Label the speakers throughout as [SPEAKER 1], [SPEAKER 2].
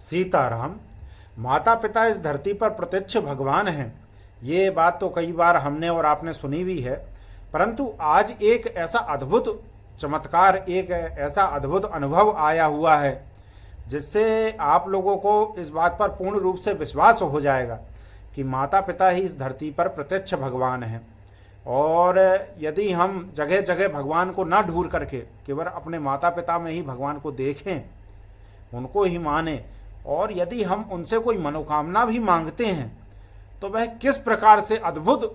[SPEAKER 1] सीताराम। माता पिता इस धरती पर प्रत्यक्ष भगवान हैं, ये बात तो कई बार हमने और आपने सुनी भी है। परंतु आज एक ऐसा अद्भुत चमत्कार, एक ऐसा अद्भुत अनुभव आया हुआ है जिससे आप लोगों को इस बात पर पूर्ण रूप से विश्वास हो जाएगा कि माता पिता ही इस धरती पर प्रत्यक्ष भगवान हैं। और यदि हम जगह जगह भगवान को ना ढूंढ करके केवल अपने माता पिता में ही भगवान को देखें, उनको ही माने, और यदि हम उनसे कोई मनोकामना भी मांगते हैं तो वह किस प्रकार से अद्भुत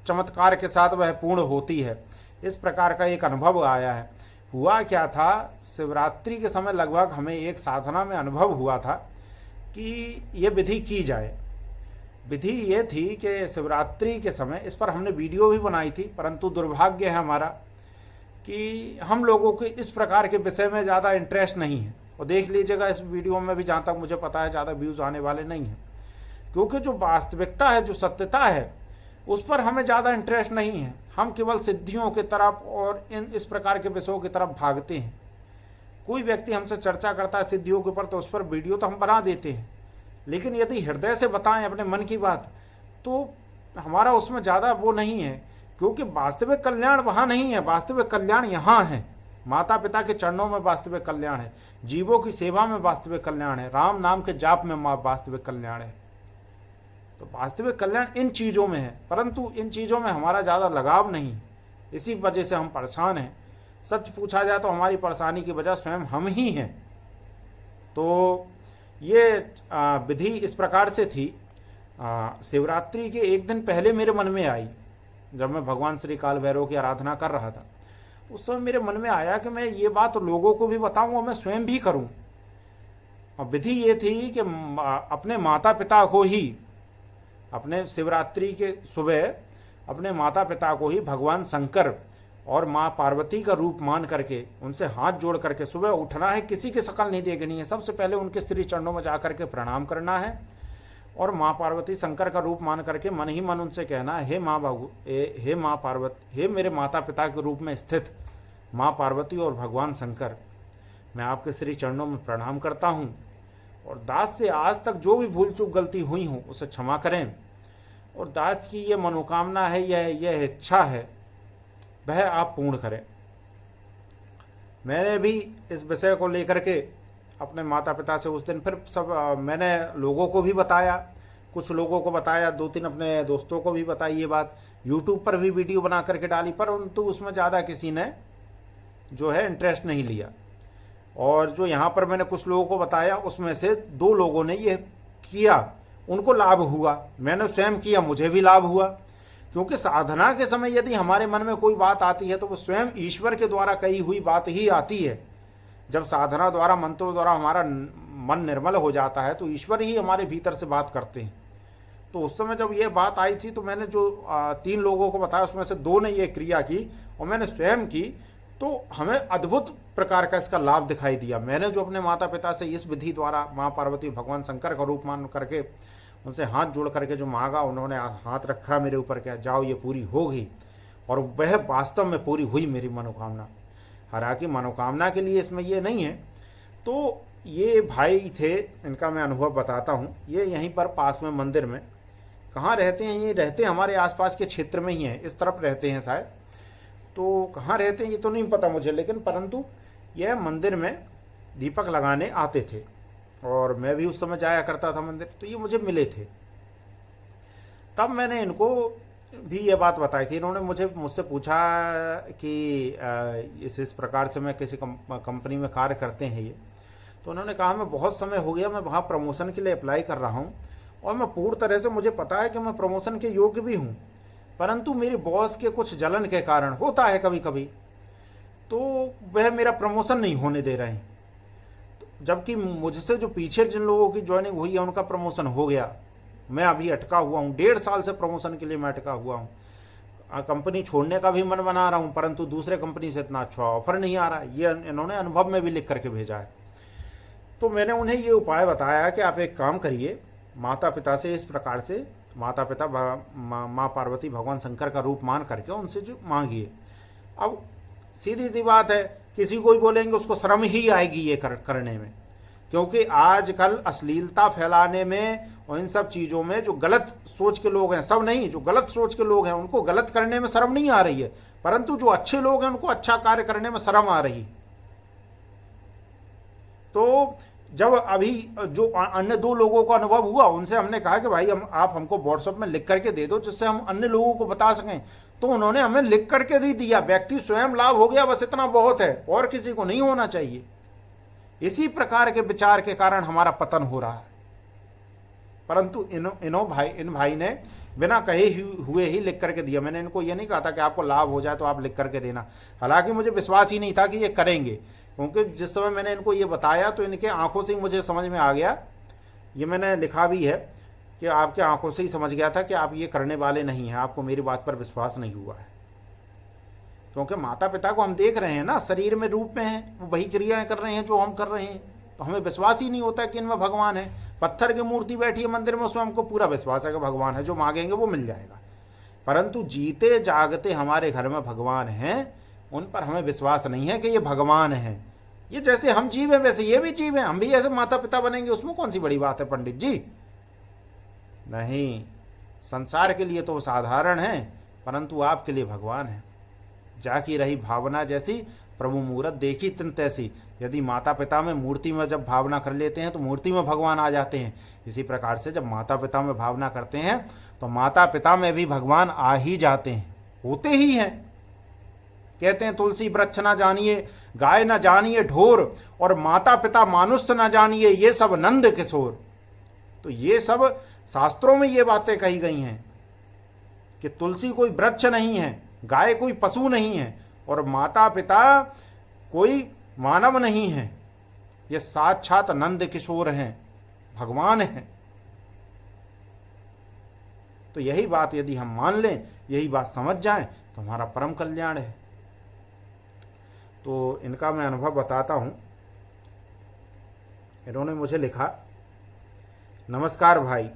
[SPEAKER 1] चमत्कार के साथ वह पूर्ण होती है, इस प्रकार का एक अनुभव आया है। हुआ क्या था, शिवरात्रि के समय लगभग हमें एक साधना में अनुभव हुआ था कि ये विधि की जाए। विधि ये थी कि शिवरात्रि के समय, इस पर हमने वीडियो भी बनाई थी, परंतु दुर्भाग्य है हमारा कि हम लोगों के इस प्रकार के विषय में ज़्यादा इंटरेस्ट नहीं है। और देख लीजिएगा इस वीडियो में भी, जहाँ तक मुझे पता है ज़्यादा व्यूज़ आने वाले नहीं हैं, क्योंकि जो वास्तविकता है, जो सत्यता है, उस पर हमें ज़्यादा इंटरेस्ट नहीं है। हम केवल सिद्धियों की तरफ और इस प्रकार के विषयों की तरफ भागते हैं। कोई व्यक्ति हमसे चर्चा करता है सिद्धियों के ऊपर तो उस पर वीडियो तो हम बना देते हैं, लेकिन यदि हृदय से बताएं अपने मन की बात तो हमारा उसमें ज़्यादा वो नहीं है, क्योंकि वास्तविक कल्याण वहाँ नहीं है। वास्तविक कल्याण यहाँ है, माता पिता के चरणों में वास्तविक कल्याण है, जीवों की सेवा में वास्तविक कल्याण है, राम नाम के जाप में वास्तविक कल्याण है। तो वास्तविक कल्याण इन चीज़ों में है, परंतु इन चीज़ों में हमारा ज़्यादा लगाव नहीं है, इसी वजह से हम परेशान हैं। सच पूछा जाए तो हमारी परेशानी की वजह स्वयं हम ही हैं। तो ये विधि इस प्रकार से थी। शिवरात्रि के एक दिन पहले मेरे मन में आई, जब मैं भगवान श्री काल भैरव की आराधना कर रहा था, उस समय मेरे मन में आया कि मैं ये बात लोगों को भी बताऊं और मैं स्वयं भी करूं। और विधि ये थी कि अपने माता पिता को ही, अपने शिवरात्रि के सुबह अपने माता पिता को ही भगवान शंकर और माँ पार्वती का रूप मान करके उनसे हाथ जोड़ करके सुबह उठना है। किसी की शक्ल नहीं देखनी है, सबसे पहले उनके श्री चरणों में जा करके प्रणाम करना है और माँ पार्वती शंकर का रूप मान करके मन ही मन उनसे कहना है, हे माँ पार्वती, हे मेरे माता पिता के रूप में स्थित माँ पार्वती और भगवान शंकर, मैं आपके श्री चरणों में प्रणाम करता हूँ और दास से आज तक जो भी भूल चूक गलती हुई हो उसे क्षमा करें, और दास की ये मनोकामना है, यह इच्छा है, वह आप पूर्ण करें। मैंने भी इस विषय को लेकर के अपने माता पिता से उस दिन फिर सब मैंने लोगों को भी बताया, कुछ लोगों को बताया, 2-3 अपने दोस्तों को भी बताई ये बात, यूट्यूब पर भी वीडियो बना करके डाली, परंतु उसमें ज़्यादा किसी ने जो है इंटरेस्ट नहीं लिया। और जो यहाँ पर मैंने कुछ लोगों को बताया उसमें से 2 लोगों ने ये किया, उनको लाभ हुआ। मैंने स्वयं किया, मुझे भी लाभ हुआ, क्योंकि साधना के समय यदि हमारे मन में कोई बात आती है तो वो स्वयं ईश्वर के द्वारा कही हुई बात ही आती है। जब साधना द्वारा, मंत्रों द्वारा हमारा मन निर्मल हो जाता है तो ईश्वर ही हमारे भीतर से बात करते हैं। तो उस समय जब ये बात आई थी तो मैंने जो 3 लोगों को बताया उसमें से 2 ने ये क्रिया की और मैंने स्वयं की, तो हमें अद्भुत प्रकार का इसका लाभ दिखाई दिया। मैंने जो अपने माता पिता से इस विधि द्वारा माँ पार्वती भगवान शंकर का रूप मान करके उनसे हाथ जोड़ करके जो मांगा, उन्होंने हाथ रखा मेरे ऊपर, क्या जाओ ये पूरी हो गई, और वह वास्तव में पूरी हुई मेरी मनोकामना। हालांकि मनोकामना के लिए इसमें ये नहीं है। तो ये भाई थे, इनका मैं अनुभव बताता हूँ। ये यहीं पर पास में मंदिर में, कहाँ रहते हैं ये, रहते हमारे आसपास के क्षेत्र में ही हैं, इस तरफ रहते हैं शायद, तो कहाँ रहते हैं ये तो नहीं पता मुझे, लेकिन परंतु यह मंदिर में दीपक लगाने आते थे और मैं भी उस समय जाया करता था मंदिर, तो ये मुझे मिले थे। तब मैंने इनको भी ये बात बताई थी। इन्होंने मुझसे पूछा कि इस प्रकार से मैं किसी कंपनी में कार्य करते हैं ये, तो उन्होंने कहा मैं बहुत समय हो गया, मैं वहाँ प्रमोशन के लिए अप्लाई कर रहा हूँ और मैं पूर्ण तरह से, मुझे पता है कि मैं प्रमोशन के योग्य भी हूँ, परंतु मेरी बॉस के कुछ जलन के कारण, होता है कभी कभी, तो वह मेरा प्रमोशन नहीं होने दे रहे हैं। जबकि मुझसे जो पीछे जिन लोगों की ज्वाइनिंग हुई है उनका प्रमोशन हो गया, मैं अभी अटका हुआ हूँ। 1.5 साल से प्रमोशन के लिए मैं अटका हुआ हूँ। कंपनी छोड़ने का भी मन बना रहा हूँ, परंतु दूसरे कंपनी से इतना अच्छा ऑफर नहीं आ रहा। ये इन्होंने अनुभव में भी लिख करके भेजा है। तो मैंने उन्हें ये उपाय बताया कि आप एक काम करिए, माता पिता से इस प्रकार से, माता पिता माँ पार्वती भगवान शंकर का रूप मान करके उनसे जो मांगिए। अब सीधी सी बात है, किसी को भी बोलेंगे उसको शर्म ही आएगी ये करने में, क्योंकि आजकल अश्लीलता फैलाने में और इन सब चीज़ों में जो गलत सोच के लोग हैं, सब नहीं, जो गलत सोच के लोग हैं उनको गलत करने में शर्म नहीं आ रही है, परंतु जो अच्छे लोग हैं उनको अच्छा कार्य करने में शर्म आ रही है। तो जब अभी जो अन्य दो लोगों को अनुभव हुआ, उनसे हमने कहा कि भाई आप हमको व्हाट्सएप में लिख करके दे दो जिससे हम अन्य लोगों को बता सकें, तो उन्होंने हमें लिख करके दे दिया। व्यक्ति स्वयं लाभ हो गया, बस इतना बहुत है, और किसी को नहीं होना चाहिए। इसी प्रकार के विचार के कारण हमारा पतन हो रहा है। परंतु इन भाई ने बिना कहे हुए ही लिख करके दिया। मैंने इनको ये नहीं कहा था कि आपको लाभ हो जाए तो आप लिख करके देना, हालांकि मुझे विश्वास ही नहीं था कि ये करेंगे, क्योंकि जिस समय मैंने इनको ये बताया तो इनके आंखों से ही मुझे समझ में आ गया, ये मैंने लिखा भी है कि आपके आंखों से ही समझ गया था कि आप ये करने वाले नहीं हैं, आपको मेरी बात पर विश्वास नहीं हुआ है। क्योंकि माता पिता को हम देख रहे हैं ना, शरीर में रूप में हैं, वो वही क्रियाएं कर रहे हैं जो हम कर रहे हैं, तो हमें विश्वास ही नहीं होता कि इनमें भगवान है। पत्थर की मूर्ति बैठी है मंदिर में, उसमें हमको पूरा विश्वास है कि भगवान है, जो मांगेंगे वो मिल जाएगा। परंतु जीते जागते हमारे घर में भगवान हैं, उन पर हमें विश्वास नहीं है कि ये भगवान है। ये जैसे हम जीव हैं वैसे ये भी जीव हैं, हम भी ऐसे माता पिता बनेंगे, उसमें कौन सी बड़ी बात है पंडित जी? नहीं, संसार के लिए तो साधारण है, परंतु आपके लिए भगवान है। जाकी रही भावना जैसी, प्रभु मूरत देखी तिन तैसी। यदि माता पिता में मूर्ति में जब भावना कर लेते हैं तो मूर्ति में भगवान आ जाते हैं। इसी प्रकार से जब माता पिता में भावना करते हैं तो माता पिता में भी भगवान आ ही जाते हैं, होते ही हैं। कहते हैं तुलसी वृक्ष ना जानिए, गाय ना जानिए ढोर, और माता पिता मानुष्य ना जानिए, ये सब नंद किशोर। तो ये सब शास्त्रों में ये बातें कही गई हैं कि तुलसी कोई वृक्ष नहीं है, गाय कोई पशु नहीं है, और माता पिता कोई मानव नहीं है, ये साक्षात नंद किशोर हैं, भगवान हैं। तो यही बात यदि हम मान लें, यही बात समझ जाएं, तो हमारा परम कल्याण है। तो इनका मैं अनुभव बताता हूं। इन्होंने मुझे लिखा, नमस्कार भाई,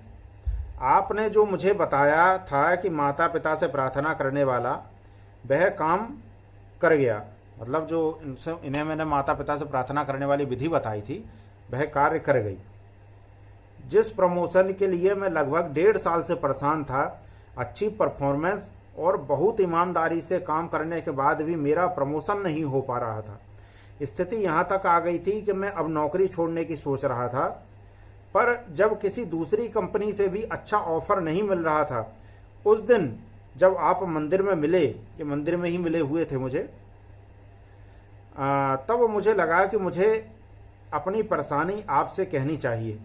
[SPEAKER 1] आपने जो मुझे बताया था कि माता पिता से प्रार्थना करने वाला वह काम कर गया। मतलब जो इन्हें मैंने माता पिता से प्रार्थना करने वाली विधि बताई थी, वह कार्य कर गई। जिस प्रमोशन के लिए मैं लगभग 1.5 साल से परेशान था, अच्छी परफॉर्मेंस और बहुत ईमानदारी से काम करने के बाद भी मेरा प्रमोशन नहीं हो पा रहा था। स्थिति यहाँ तक आ गई थी कि मैं अब नौकरी छोड़ने की सोच रहा था, पर जब किसी दूसरी कंपनी से भी अच्छा ऑफर नहीं मिल रहा था, उस दिन जब आप मंदिर में मिले, ये मंदिर में ही मिले हुए थे मुझे, तब मुझे लगा कि मुझे अपनी परेशानी आपसे कहनी चाहिए।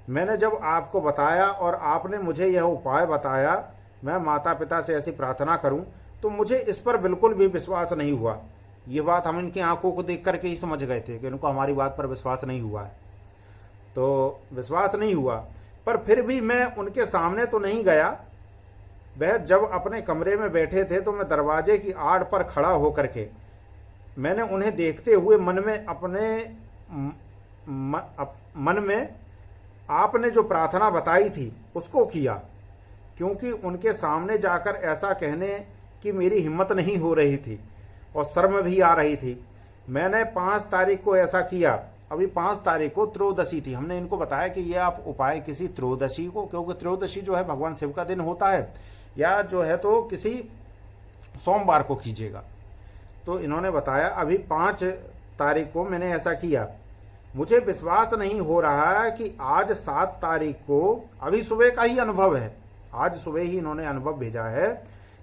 [SPEAKER 1] मैंने जब आपको बताया और आपने मुझे यह उपाय बताया, मैं माता पिता से ऐसी प्रार्थना करूं, तो मुझे इस पर बिल्कुल भी विश्वास नहीं हुआ। ये बात हम इनकी आंखों को देख करके ही समझ गए थे कि इनको हमारी बात पर विश्वास नहीं हुआ है। तो विश्वास नहीं हुआ, पर फिर भी मैं उनके सामने तो नहीं गया। वह जब अपने कमरे में बैठे थे तो मैं दरवाजे की आड़ पर खड़ा होकर के मैंने उन्हें देखते हुए मन में आपने जो प्रार्थना बताई थी उसको किया, क्योंकि उनके सामने जाकर ऐसा कहने की मेरी हिम्मत नहीं हो रही थी और शर्म भी आ रही थी। मैंने 5 तारीख को ऐसा किया। अभी 5 तारीख को त्रयोदशी थी। हमने इनको बताया कि ये आप उपाय किसी त्रयोदशी को, क्योंकि त्रयोदशी जो है भगवान शिव का दिन होता है, या जो है तो किसी सोमवार को कीजिएगा। तो इन्होंने बताया अभी 5 तारीख को मैंने ऐसा किया। मुझे विश्वास नहीं हो रहा है कि आज 7 तारीख को, अभी सुबह का ही अनुभव है, आज सुबह ही इन्होंने अनुभव भेजा है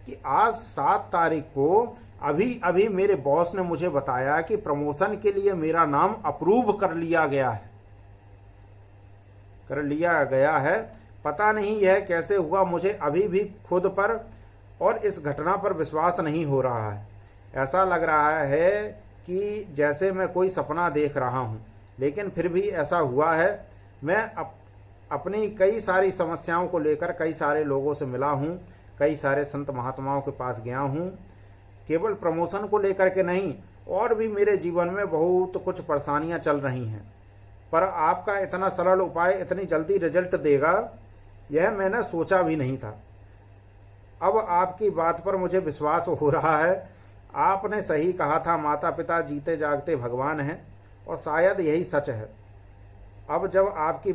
[SPEAKER 1] कि आज 7 तारीख को अभी अभी मेरे बॉस ने मुझे बताया कि प्रमोशन के लिए मेरा नाम अप्रूव कर लिया गया है। पता नहीं यह कैसे हुआ, मुझे अभी भी खुद पर और इस घटना पर विश्वास नहीं हो रहा है। ऐसा लग रहा है कि जैसे मैं कोई सपना देख रहा हूँ, लेकिन फिर भी ऐसा हुआ है। मैं अपनी कई सारी समस्याओं को लेकर कई सारे लोगों से मिला हूँ, कई सारे संत महात्माओं के पास गया हूँ, केवल प्रमोशन को लेकर के नहीं, और भी मेरे जीवन में बहुत कुछ परेशानियाँ चल रही हैं, पर आपका इतना सरल उपाय इतनी जल्दी रिजल्ट देगा यह मैंने सोचा भी नहीं था। अब आपकी बात पर मुझे विश्वास हो रहा है। आपने सही कहा था, माता पिता जीते जागते भगवान हैं, और शायद यही सच है। अब आपकी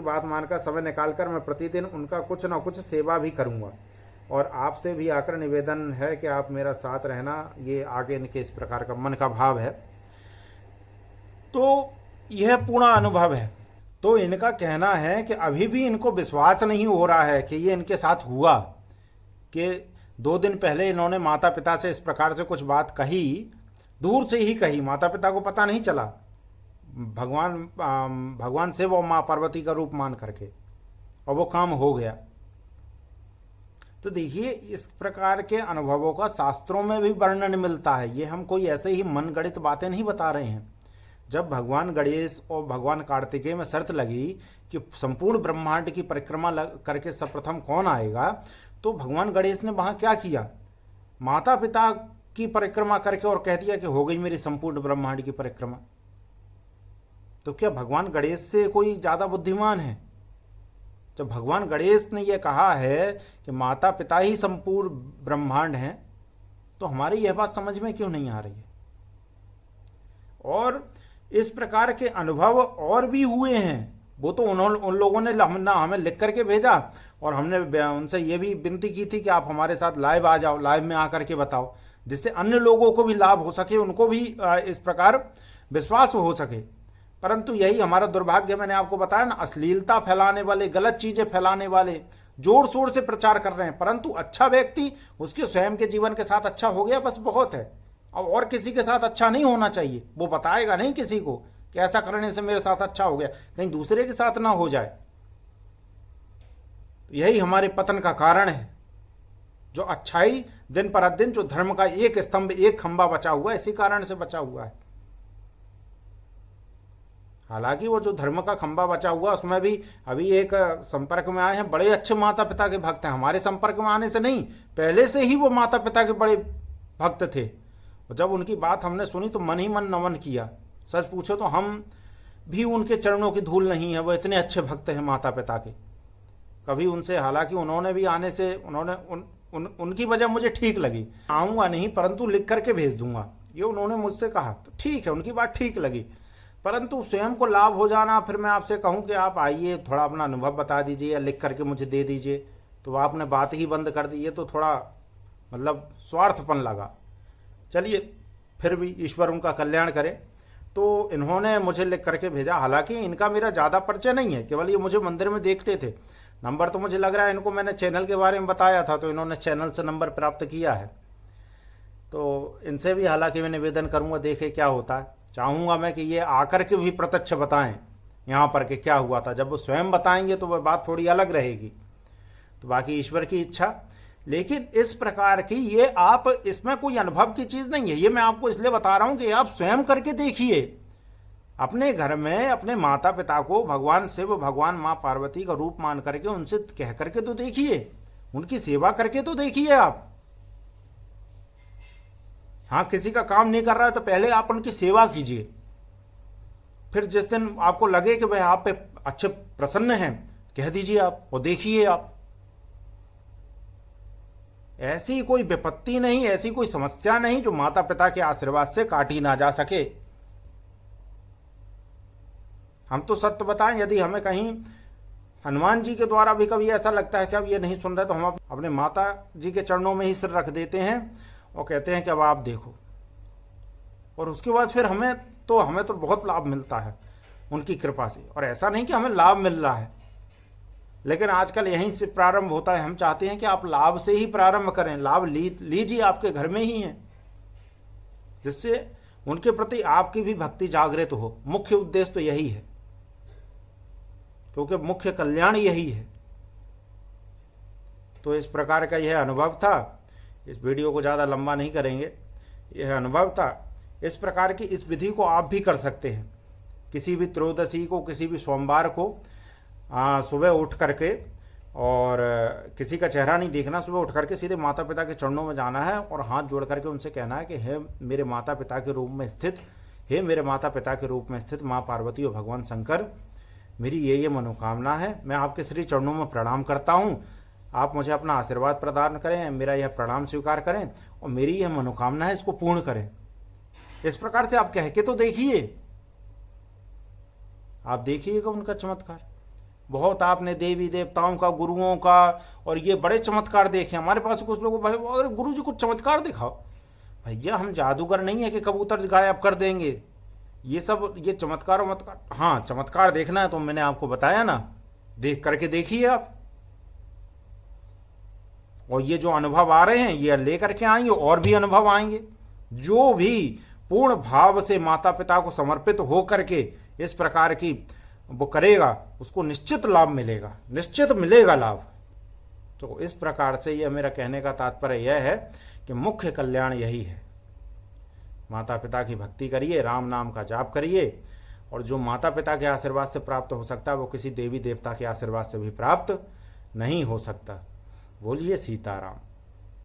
[SPEAKER 1] बात मानकर समय निकालकर मैं प्रतिदिन उनका कुछ न कुछ सेवा भी करूँगा, और आपसे भी आकर निवेदन है कि आप मेरा साथ रहना। ये आगे इनके इस प्रकार का मन का भाव है। तो यह पूर्ण अनुभव है। तो इनका कहना है कि अभी भी इनको विश्वास नहीं हो रहा है कि ये इनके साथ हुआ, कि 2 दिन पहले इन्होंने माता पिता से इस प्रकार से कुछ बात कही, दूर से ही कही, माता पिता को पता नहीं चला, भगवान से वो माँ पार्वती का रूप मान करके, और वो काम हो गया। तो देखिए, इस प्रकार के अनुभवों का शास्त्रों में भी वर्णन मिलता है। ये हम कोई ऐसे ही मनगढ़ंत बातें नहीं बता रहे हैं। जब भगवान गणेश और भगवान कार्तिकेय में शर्त लगी कि संपूर्ण ब्रह्मांड की परिक्रमा करके सर्वप्रथम कौन आएगा, तो भगवान गणेश ने वहां क्या किया, माता पिता की परिक्रमा करके और कह दिया कि हो गई मेरी संपूर्ण ब्रह्मांड की परिक्रमा। तो क्या भगवान गणेश से कोई ज्यादा बुद्धिमान है? जब भगवान गणेश ने यह कहा है कि माता पिता ही संपूर्ण ब्रह्मांड हैं, तो हमारी यह बात समझ में क्यों नहीं आ रही है? और इस प्रकार के अनुभव और भी हुए हैं। वो तो उन लोगों ने हमें लिख करके भेजा, और हमने उनसे ये भी विनती की थी कि आप हमारे साथ लाइव आ जाओ, लाइव में आकर के बताओ, जिससे अन्य लोगों को भी लाभ हो सके, उनको भी इस प्रकार विश्वास हो सके। परंतु यही हमारा दुर्भाग्य, मैंने आपको बताया ना, अश्लीलता फैलाने वाले, गलत चीजें फैलाने वाले जोर शोर से प्रचार कर रहे हैं, परंतु अच्छा व्यक्ति उसके स्वयं के जीवन के साथ अच्छा हो गया बस बहुत है। अब और किसी के साथ अच्छा नहीं होना चाहिए। वो बताएगा नहीं किसी को कि ऐसा करने से मेरे साथ अच्छा हो गया, कहीं दूसरे के साथ ना हो जाए। तो यही हमारे पतन का कारण है। जो अच्छाई दिन पर दिन, जो धर्म का एक स्तंभ, एक खंभा बचा हुआ है, इसी कारण से बचा हुआ है। हालांकि वो जो धर्म का खंभा बचा हुआ, उसमें भी अभी एक संपर्क में आए हैं, बड़े अच्छे माता पिता के भक्त हैं। हमारे संपर्क में आने से नहीं, पहले से ही वो माता पिता के बड़े भक्त थे। और जब उनकी बात हमने सुनी तो मन ही मन नमन किया। सच पूछो तो हम भी उनके चरणों की धूल नहीं है, वो इतने अच्छे भक्त हैं माता पिता के। कभी उनसे, हालांकि उन्होंने भी आने से, उनकी वजह मुझे ठीक लगी। आऊँगा नहीं, परंतु लिख करके भेज दूंगा, ये उन्होंने मुझसे कहा, तो ठीक है, उनकी बात ठीक लगी। परंतु स्वयं को लाभ हो जाना, फिर मैं आपसे कहूं कि आप आइए, थोड़ा अपना अनुभव बता दीजिए या लिख करके मुझे दे दीजिए, तो आपने बात ही बंद कर दी। ये तो थोड़ा मतलब स्वार्थपन लगा। चलिए, फिर भी ईश्वर उनका कल्याण करे। तो इन्होंने मुझे लिख करके भेजा। हालांकि इनका मेरा ज़्यादा परिचय नहीं है, केवल ये मुझे मंदिर में देखते थे। नंबर तो मुझे लग रहा है इनको मैंने चैनल के बारे में बताया था, तो इन्होंने चैनल से नंबर प्राप्त किया है। तो इनसे भी हालांकि मैं निवेदन करूँगा, देखे क्या होता है। चाहूँगा मैं कि ये आकर के भी प्रत्यक्ष बताएं यहाँ पर कि क्या हुआ था। जब वो स्वयं बताएंगे तो वह बात थोड़ी अलग रहेगी। तो बाकी ईश्वर की इच्छा। लेकिन इस प्रकार की, ये आप, इसमें कोई अनुभव की चीज़ नहीं है। ये मैं आपको इसलिए बता रहा हूँ कि आप स्वयं करके देखिए, अपने घर में अपने माता पिता को भगवान शिव, भगवान माँ पार्वती का रूप मान करके उनसे कह करके तो देखिए, उनकी सेवा करके तो देखिए आप। हाँ, किसी का काम नहीं कर रहा है तो पहले आप उनकी सेवा कीजिए। फिर जिस दिन आपको लगे कि वह आप पे अच्छे प्रसन्न हैं, कह दीजिए आप, और देखिए आप। ऐसी कोई विपत्ति नहीं, ऐसी कोई समस्या नहीं जो माता पिता के आशीर्वाद से काटी ना जा सके। हम तो सत्य बताएं, यदि हमें कहीं हनुमान जी के द्वारा भी कभी ऐसा लगता है कि अब ये नहीं सुन रहे, तो हम अपने माता जी के चरणों में ही सिर रख देते हैं और कहते हैं कि अब आप देखो। और उसके बाद फिर हमें तो बहुत लाभ मिलता है उनकी कृपा से। और ऐसा नहीं कि हमें लाभ मिल रहा है, लेकिन आजकल यहीं से प्रारंभ होता है। हम चाहते हैं कि आप लाभ से ही प्रारंभ करें, लाभ लीजिए, आपके घर में ही है, जिससे उनके प्रति आपकी भी भक्ति जागृत हो। मुख्य उद्देश्य तो यही है, क्योंकि मुख्य कल्याण यही है। तो इस प्रकार का यह अनुभव था। इस वीडियो को ज़्यादा लंबा नहीं करेंगे, यह अनुभव था। इस प्रकार की इस विधि को आप भी कर सकते हैं। किसी भी त्रयोदशी को, किसी भी सोमवार को सुबह उठ करके, और किसी का चेहरा नहीं देखना, सुबह उठ करके सीधे माता पिता के चरणों में जाना है और हाथ जोड़ करके उनसे कहना है कि हे मेरे माता पिता के रूप में स्थित, हे मेरे माता पिता के रूप में स्थित माँ पार्वती और भगवान शंकर, मेरी ये मनोकामना है। मैं आपके श्री चरणों में प्रणाम करता हूँ। आप मुझे अपना आशीर्वाद प्रदान करें, मेरा यह प्रणाम स्वीकार करें और मेरी यह मनोकामना है इसको पूर्ण करें। इस प्रकार से आप कह के तो देखिए, आप देखिएगा उनका चमत्कार। बहुत आपने देवी देवताओं का, गुरुओं का, और ये बड़े चमत्कार देखे। हमारे पास कुछ लोग भाई अगर गुरु जी कुछ चमत्कार दिखाओ, भैया हम जादूगर नहीं है कि कबूतर गायब कर देंगे। ये सब ये चमत्कार मत्कार, हाँ चमत्कार देखना है तो मैंने आपको बताया ना, देख करके देखिए आप। और ये जो अनुभव आ रहे हैं ये लेकर के आएंगे, और भी अनुभव आएंगे। जो भी पूर्ण भाव से माता पिता को समर्पित हो करके इस प्रकार की वो करेगा, उसको निश्चित लाभ मिलेगा, निश्चित मिलेगा लाभ। तो इस प्रकार से यह मेरा कहने का तात्पर्य यह है कि मुख्य कल्याण यही है। माता पिता की भक्ति करिए, राम नाम का जाप करिए, और जो माता पिता के आशीर्वाद से प्राप्त हो सकता है वो किसी देवी देवता के आशीर्वाद से भी प्राप्त नहीं हो सकता। बोलिए सीताराम।